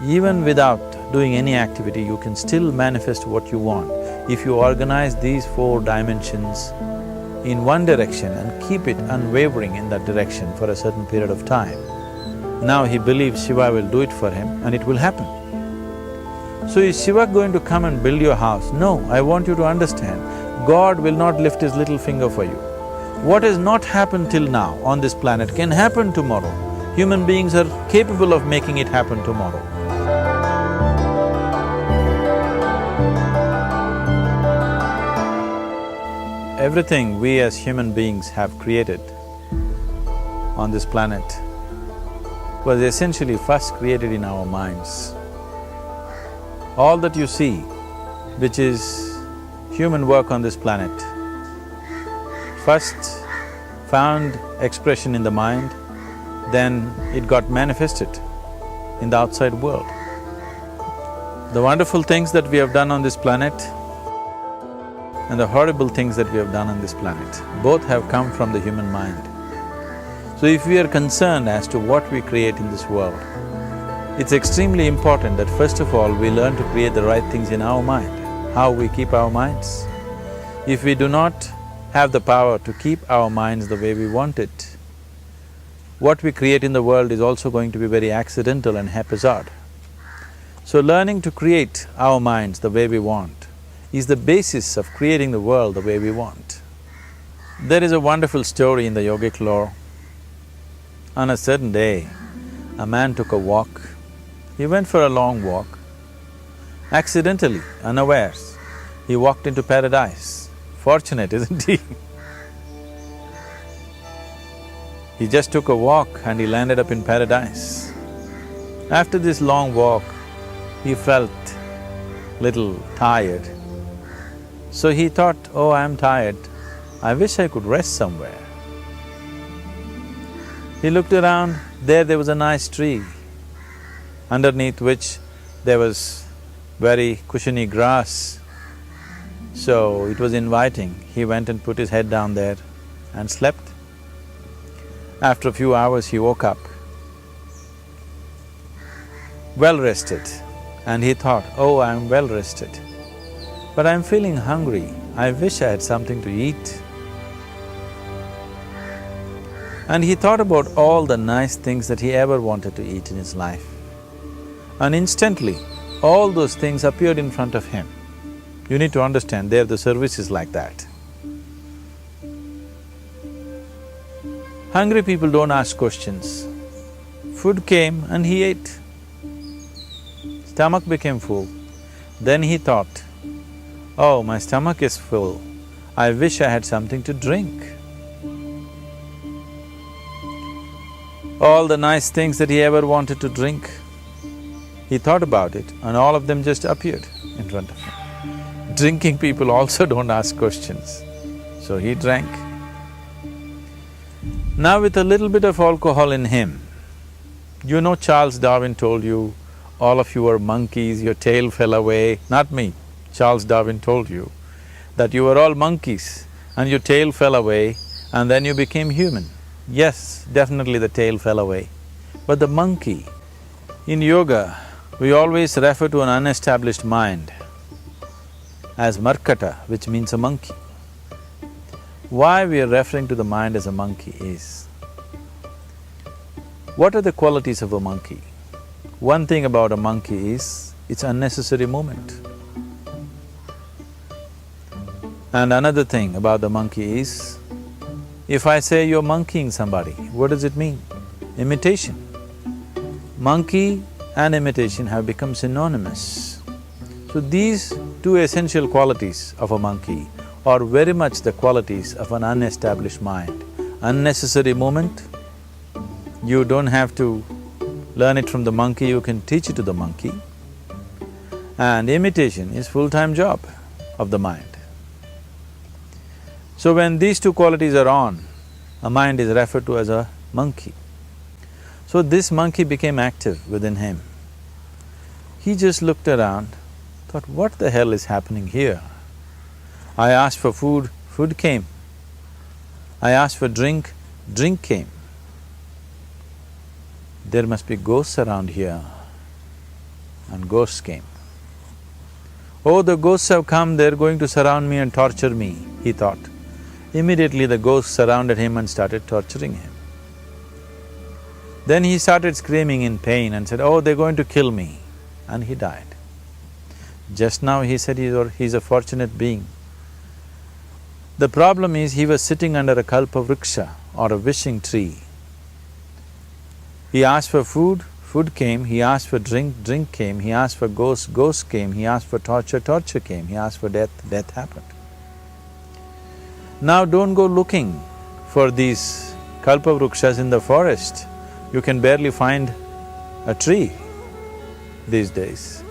Even without doing any activity, you can still manifest what you want if you organize these 4 dimensions in one direction and keep it unwavering in that direction for a certain period of time. Now he believes Shiva will do it for him and it will happen. So is Shiva going to come and build your house? No, I want you to understand, God will not lift his little finger for you. What has not happened till now on this planet can happen tomorrow. Human beings are capable of making it happen tomorrow. Everything we as human beings have created on this planet was essentially first created in our minds. All that you see, which is human work on this planet, first found expression in the mind, then it got manifested in the outside world. The wonderful things that we have done on this planet and the horrible things that we have done on this planet, both have come from the human mind. So if we are concerned as to what we create in this world, it's extremely important that first of all we learn to create the right things in our mind, how we keep our minds. If we do not have the power to keep our minds the way we want it, what we create in the world is also going to be very accidental and haphazard. So learning to create our minds the way we want is the basis of creating the world the way we want. There is a wonderful story in the yogic lore. On a certain day, a man took a walk. He went for a long walk. Accidentally, unawares, he walked into paradise. Fortunate, isn't he? He just took a walk and he landed up in paradise. After this long walk, he felt little tired. So he thought, oh, I'm tired, I wish I could rest somewhere. He looked around, there was a nice tree, underneath which there was very cushiony grass. So it was inviting. He went and put his head down there and slept. After a few hours, he woke up, well rested, and he thought, oh, I'm well rested, but I'm feeling hungry, I wish I had something to eat. And he thought about all the nice things that he ever wanted to eat in his life. And instantly, all those things appeared in front of him. You need to understand, there the service is like that. Hungry people don't ask questions. Food came and he ate. Stomach became full. Then he thought, oh, my stomach is full, I wish I had something to drink. All the nice things that he ever wanted to drink, he thought about it and all of them just appeared in front of him. Drinking people also don't ask questions, so he drank. Now with a little bit of alcohol in him, you know Charles Darwin told you, all of you are monkeys, your tail fell away. Not me, Charles Darwin told you that you were all monkeys and your tail fell away and then you became human. Yes, definitely the tail fell away. But the monkey, in yoga, we always refer to an unestablished mind as markata, which means a monkey. Why we are referring to the mind as a monkey is, what are the qualities of a monkey? One thing about a monkey is, it's unnecessary movement. And another thing about the monkey is, if I say you're monkeying somebody, what does it mean? Imitation. Monkey and imitation have become synonymous. So these two essential qualities of a monkey are very much the qualities of an unestablished mind. Unnecessary movement, you don't have to learn it from the monkey, you can teach it to the monkey. And imitation is full-time job of the mind. So when these two qualities are on, a mind is referred to as a monkey. So this monkey became active within him. He just looked around, thought, what the hell is happening here? I asked for food, food came. I asked for drink, drink came. There must be ghosts around here. and ghosts came. Oh, the ghosts have come, they're going to surround me and torture me, he thought. Immediately the ghosts surrounded him and started torturing him. Then he started screaming in pain and said, oh, they're going to kill me, and he died. Just now he said he's a fortunate being. The problem is he was sitting under a kalpavriksha or a wishing tree. He asked for food, food came, he asked for drink, drink came, he asked for ghost, ghost came, he asked for torture, torture came, he asked for death, death happened. Now don't go looking for these kalpavrukshas in the forest. You can barely find a tree these days.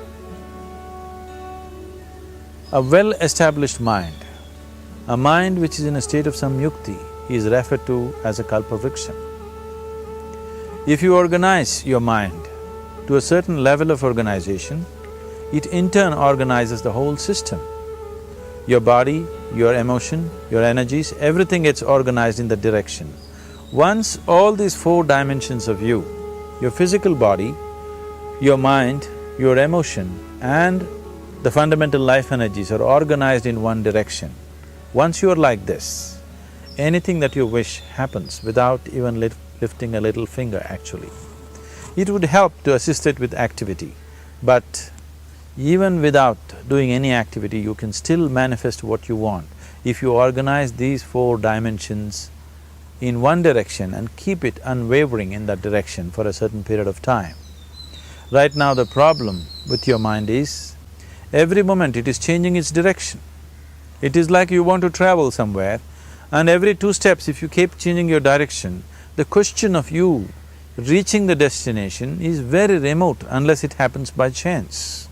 A well-established mind, a mind which is in a state of samyukti, is referred to as a kalpavriksha. If you organize your mind to a certain level of organization, it in turn organizes the whole system. Your body, your emotion, your energies, everything gets organized in that direction. Once all these four dimensions of you, your physical body, your mind, your emotion and the fundamental life energies are organized in one direction, once you are like this, anything that you wish happens without even lifting a little finger actually. It would help to assist it with activity, but even without doing any activity, you can still manifest what you want if you organize these four dimensions in one direction and keep it unwavering in that direction for a certain period of time. Right now the problem with your mind is, every moment it is changing its direction. It is like you want to travel somewhere and every 2 steps if you keep changing your direction, the question of you reaching the destination is very remote unless it happens by chance.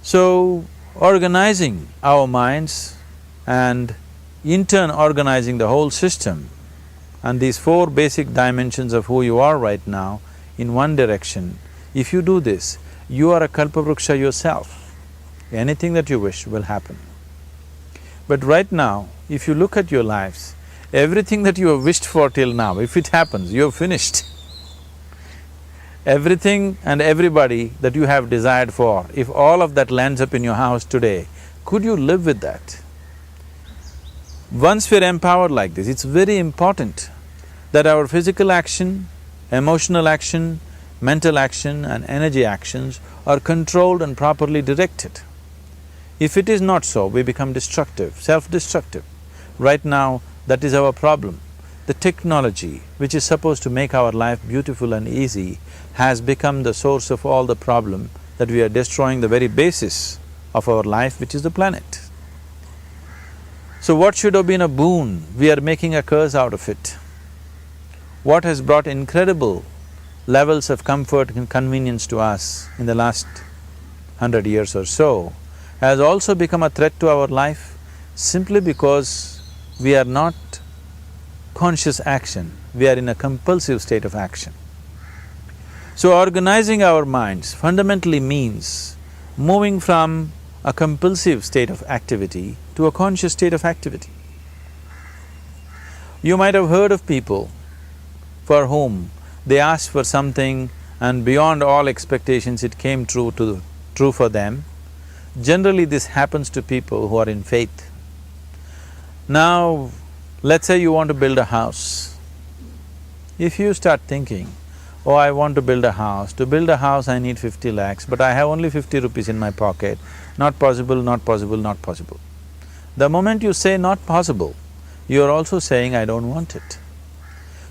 So, organizing our minds and in turn organizing the whole system and these four basic dimensions of who you are right now in one direction, if you do this, you are a kalpavruksha yourself. Anything that you wish will happen. But right now, if you look at your lives, everything that you have wished for till now, if it happens, you have finished. Everything and everybody that you have desired for, if all of that lands up in your house today, could you live with that? Once we're empowered like this, it's very important that our physical action, emotional action, mental action and energy actions are controlled and properly directed. If it is not so, we become destructive, self-destructive. Right now, that is our problem. The technology, which is supposed to make our life beautiful and easy, has become the source of all the problem that we are destroying the very basis of our life, which is the planet. So what should have been a boon, we are making a curse out of it. What has brought incredible levels of comfort and convenience to us in the last 100 years or so has also become a threat to our life simply because we are not conscious action, we are in a compulsive state of action. So organizing our minds fundamentally means moving from a compulsive state of activity to a conscious state of activity. You might have heard of people for whom they asked for something and beyond all expectations it came true for them. Generally this happens to people who are in faith. Now, let's say you want to build a house. If you start thinking, oh, I want to build a house. To build a house I need 50 lakhs, but I have only 50 rupees in my pocket. Not possible, not possible, not possible. The moment you say not possible, you are also saying I don't want it.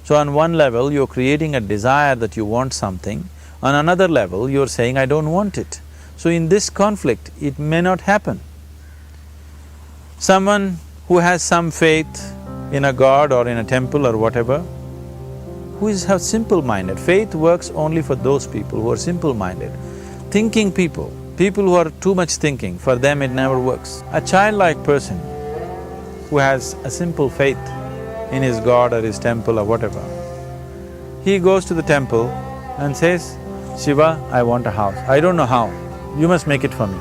So on one level, you're creating a desire that you want something, on another level, you're saying I don't want it. So in this conflict, it may not happen. Someone who has some faith in a god or in a temple or whatever, who is simple-minded, faith works only for those people who are simple-minded. Thinking people, people who are too much thinking, for them it never works. A childlike person who has a simple faith in his god or his temple or whatever, he goes to the temple and says, Shiva, I want a house. I don't know how, you must make it for me.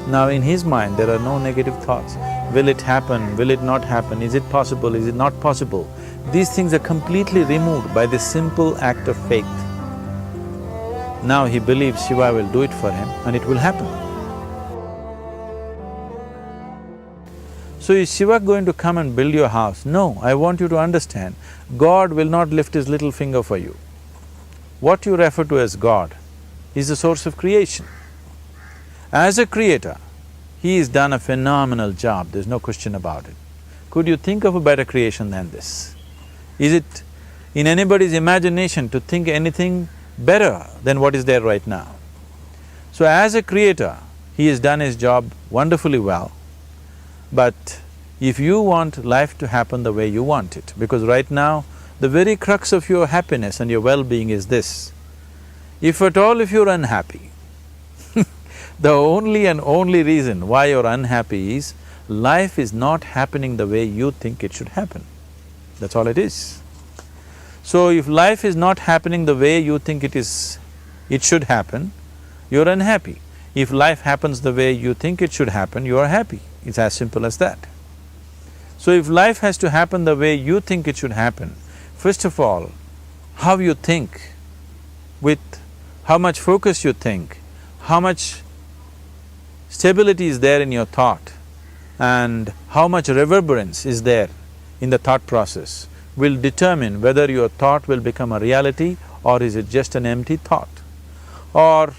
Now in his mind there are no negative thoughts. Will it happen? Will it not happen? Is it possible? Is it not possible? These things are completely removed by this simple act of faith. Now he believes Shiva will do it for him and it will happen. So is Shiva going to come and build your house? No, I want you to understand, God will not lift his little finger for you. What you refer to as God is the source of creation. As a creator, he has done a phenomenal job, there's no question about it. Could you think of a better creation than this? Is it in anybody's imagination to think anything better than what is there right now? So as a creator, he has done his job wonderfully well. But if you want life to happen the way you want it, because right now, the very crux of your happiness and your well-being is this. If at all if you're unhappy, the only and only reason why you're unhappy is life is not happening the way you think it should happen. That's all it is. So if life is not happening the way you think it should happen, you're unhappy. If life happens the way you think it should happen, you are happy. It's as simple as that. So if life has to happen the way you think it should happen, first of all, how you think, with how much focus you think, how much stability is there in your thought, and how much reverberance is there in the thought process will determine whether your thought will become a reality or is it just an empty thought. Or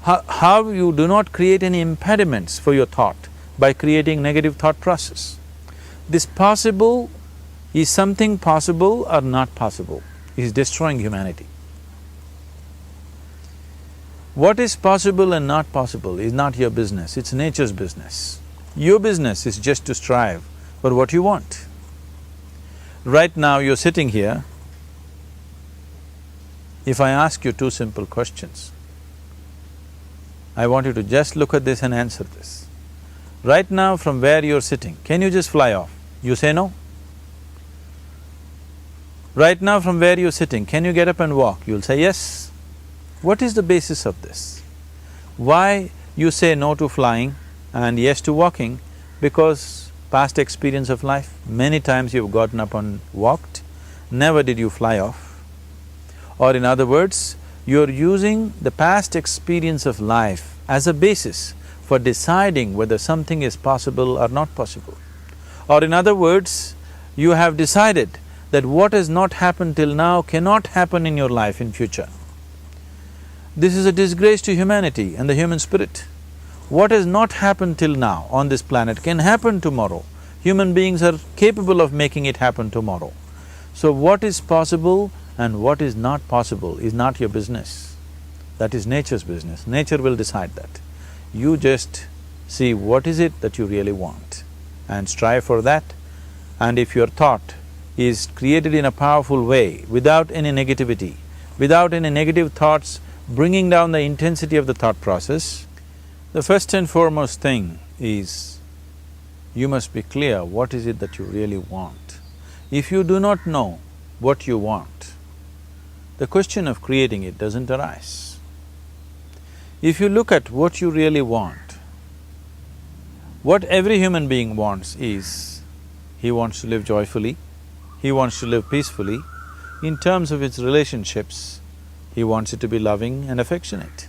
how you do not create any impediments for your thought by creating negative thought process. This possible is something possible or not possible, is destroying humanity. What is possible and not possible is not your business, it's nature's business. Your business is just to strive for what you want. Right now you're sitting here, if I ask you two simple questions, I want you to just look at this and answer this. Right now from where you're sitting, can you just fly off? You say no. Right now from where you're sitting, can you get up and walk? You'll say yes. What is the basis of this? Why you say no to flying and yes to walking? Because past experience of life, many times you've gotten up and walked, never did you fly off. Or in other words, you're using the past experience of life as a basis for deciding whether something is possible or not possible. Or in other words, you have decided that what has not happened till now cannot happen in your life in future. This is a disgrace to humanity and the human spirit. What has not happened till now on this planet can happen tomorrow. Human beings are capable of making it happen tomorrow. So what is possible and what is not possible is not your business. That is nature's business. Nature will decide that. You just see what is it that you really want and strive for that. And if your thought is created in a powerful way, without any negativity, without any negative thoughts bringing down the intensity of the thought process, the first and foremost thing is you must be clear what is it that you really want. If you do not know what you want, the question of creating it doesn't arise. If you look at what you really want, what every human being wants is, he wants to live joyfully, he wants to live peacefully. In terms of its relationships, he wants it to be loving and affectionate.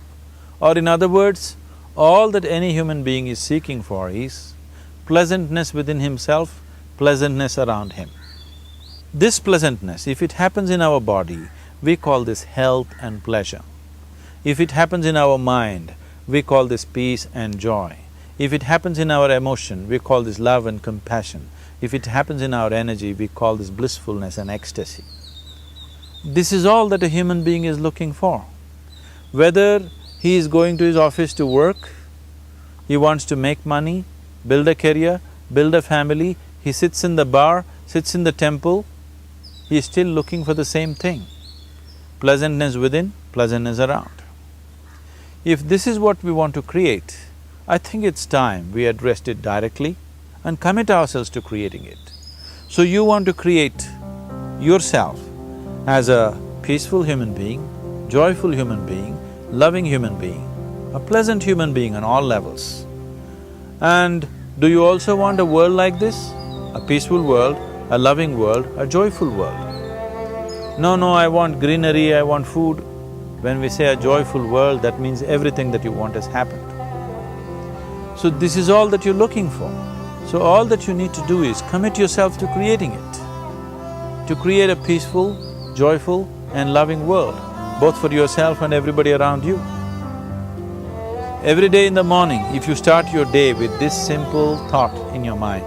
Or in other words, all that any human being is seeking for is pleasantness within himself, pleasantness around him. This pleasantness, if it happens in our body, we call this health and pleasure. If it happens in our mind, we call this peace and joy. If it happens in our emotion, we call this love and compassion. If it happens in our energy, we call this blissfulness and ecstasy. This is all that a human being is looking for. Whether he is going to his office to work, he wants to make money, build a career, build a family, he sits in the bar, sits in the temple, he is still looking for the same thing. Pleasantness within, pleasantness around. If this is what we want to create, I think it's time we addressed it directly and commit ourselves to creating it. So you want to create yourself as a peaceful human being, joyful human being, loving human being, a pleasant human being on all levels. And do you also want a world like this? A peaceful world, a loving world, a joyful world? No, I want greenery, I want food. When we say a joyful world, that means everything that you want has happened. So this is all that you're looking for. So all that you need to do is commit yourself to creating it, to create a peaceful, joyful and loving world, both for yourself and everybody around you. Every day in the morning, if you start your day with this simple thought in your mind,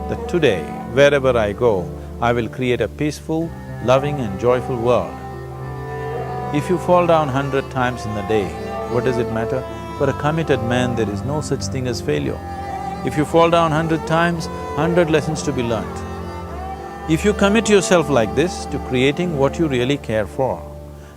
that today, wherever I go, I will create a peaceful, loving and joyful world. If you fall down 100 times in the day, what does it matter? For a committed man, there is no such thing as failure. If you fall down 100 times, 100 lessons to be learnt. If you commit yourself like this to creating what you really care for,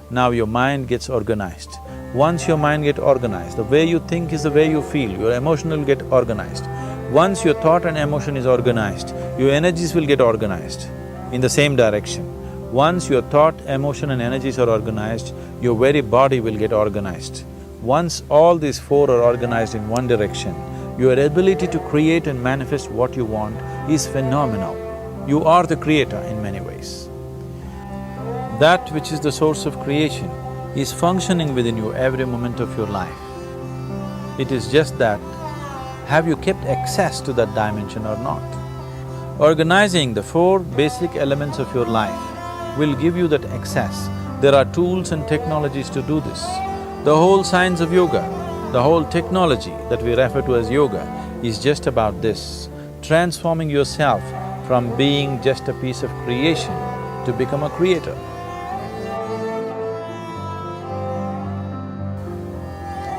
now your mind gets organized. Once your mind gets organized, the way you think is the way you feel, your emotion will get organized. Once your thought and emotion is organized, your energies will get organized in the same direction. Once your thought, emotion and energies are organized, your very body will get organized. Once all these four are organized in one direction, your ability to create and manifest what you want is phenomenal. You are the creator in many ways. That which is the source of creation is functioning within you every moment of your life. It is just that, have you kept access to that dimension or not? Organizing the four basic elements of your life will give you that access. There are tools and technologies to do this. The whole science of yoga, the whole technology that we refer to as yoga is just about this, transforming yourself from being just a piece of creation to become a creator.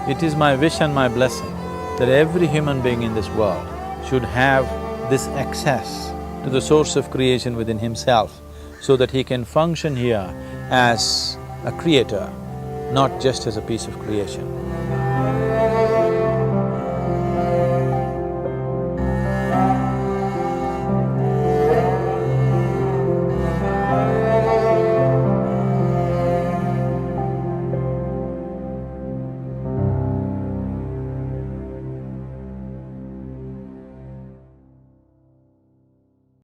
It is my wish and my blessing that every human being in this world should have this access to the source of creation within himself so that he can function here as a creator, not just as a piece of creation.